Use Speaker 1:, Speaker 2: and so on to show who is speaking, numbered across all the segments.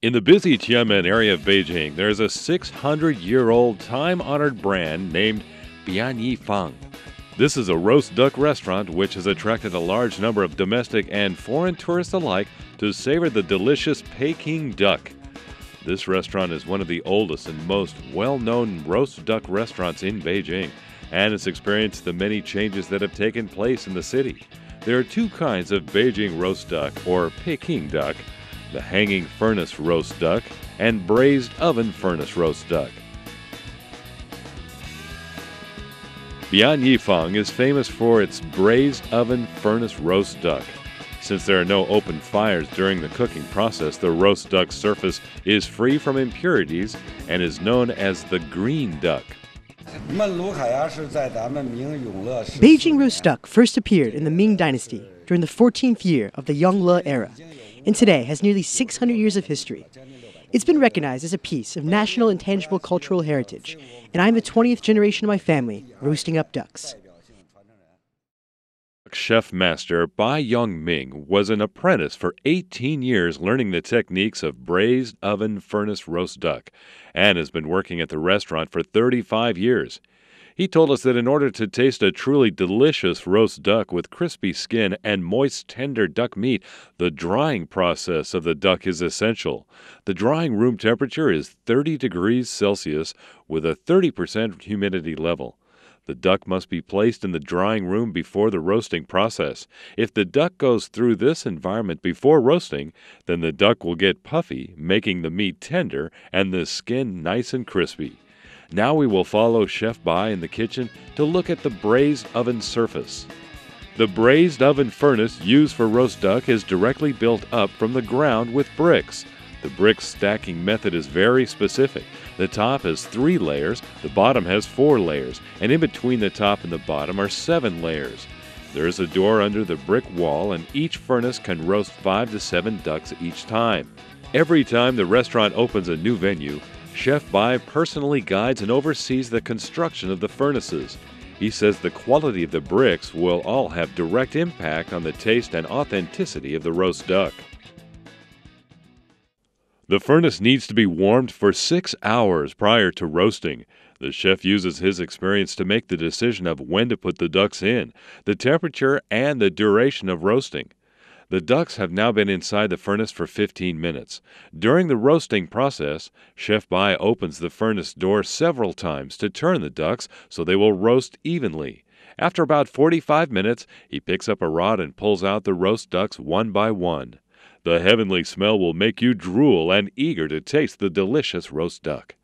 Speaker 1: In the busy Tiananmen area of Beijing, there's a 600-year-old time-honored brand named Fang. This is a roast duck restaurant which has attracted a large number of domestic and foreign tourists alike to savor the delicious Peking duck. This restaurant is one of the oldest and most well-known roast duck restaurants in Beijing, and has experienced the many changes that have taken place in the city. There are two kinds of Beijing roast duck, or Peking duck: the hanging furnace roast duck and braised oven furnace roast duck. Fang is famous for its braised oven furnace roast duck. Since there are no open fires during the cooking process, the roast duck's surface is free from impurities and is known as the green duck.
Speaker 2: Beijing roast duck first appeared in the Ming Dynasty during the 14th year of the Yongle era, and today has nearly 600 years of history. It's been recognized as a piece of national intangible cultural heritage, and I'm the 20th generation of my family roasting up ducks.
Speaker 1: Chef master Bai Yongming was an apprentice for 18 years learning the techniques of braised oven furnace roast duck, and has been working at the restaurant for 35 years. He told us that in order to taste a truly delicious roast duck with crispy skin and moist, tender duck meat, the drying process of the duck is essential. The drying room temperature is 30 degrees Celsius with a 30% humidity level. The duck must be placed in the drying room before the roasting process. If the duck goes through this environment before roasting, then the duck will get puffy, making the meat tender and the skin nice and crispy. Now we will follow Chef Bai in the kitchen to look at the braised oven surface. The braised oven furnace used for roast duck is directly built up from the ground with bricks. The brick stacking method is very specific. The top has 3 layers, the bottom has 4 layers, and in between the top and the bottom are 7 layers. There is a door under the brick wall, and each furnace can roast 5 to 7 ducks each time. Every time the restaurant opens a new venue, Chef Bai personally guides and oversees the construction of the furnaces. He says the quality of the bricks will all have direct impact on the taste and authenticity of the roast duck. The furnace needs to be warmed for 6 hours prior to roasting. The chef uses his experience to make the decision of when to put the ducks in, the temperature, and the duration of roasting. The ducks have now been inside the furnace for 15 minutes. During the roasting process, Chef Bai opens the furnace door several times to turn the ducks so they will roast evenly. After about 45 minutes, he picks up a rod and pulls out the roast ducks one by one. The heavenly smell will make you drool and eager to taste the delicious roast duck.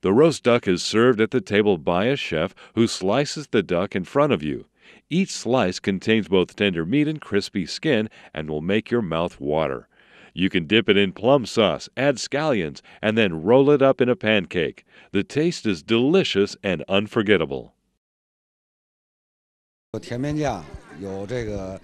Speaker 1: The roast duck is served at the table by a chef who slices the duck in front of you. Each slice contains both tender meat and crispy skin and will make your mouth water. You can dip it in plum sauce, add scallions, and then roll it up in a pancake. The taste is delicious and unforgettable.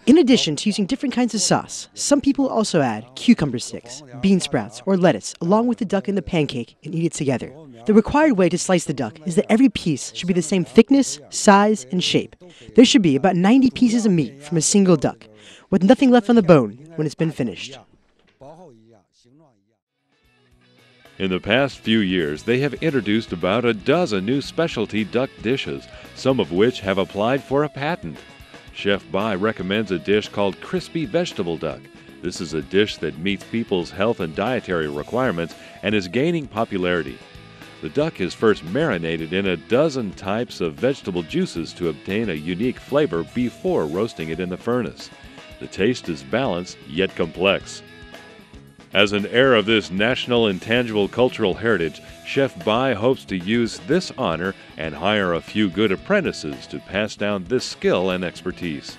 Speaker 2: In addition to using different kinds of sauce, some people also add cucumber sticks, bean sprouts, or lettuce along with the duck in the pancake and eat it together. The required way to slice the duck is that every piece should be the same thickness, size, and shape. There should be about 90 pieces of meat from a single duck, with nothing left on the bone when it's been finished.
Speaker 1: In the past few years, they have introduced about a dozen new specialty duck dishes, some of which have applied for a patent. Chef Bai recommends a dish called crispy vegetable duck. This is a dish that meets people's health and dietary requirements and is gaining popularity. The duck is first marinated in a dozen types of vegetable juices to obtain a unique flavor before roasting it in the furnace. The taste is balanced yet complex. As an heir of this national intangible cultural heritage, Chef Bai hopes to use this honor and hire a few good apprentices to pass down this skill and expertise.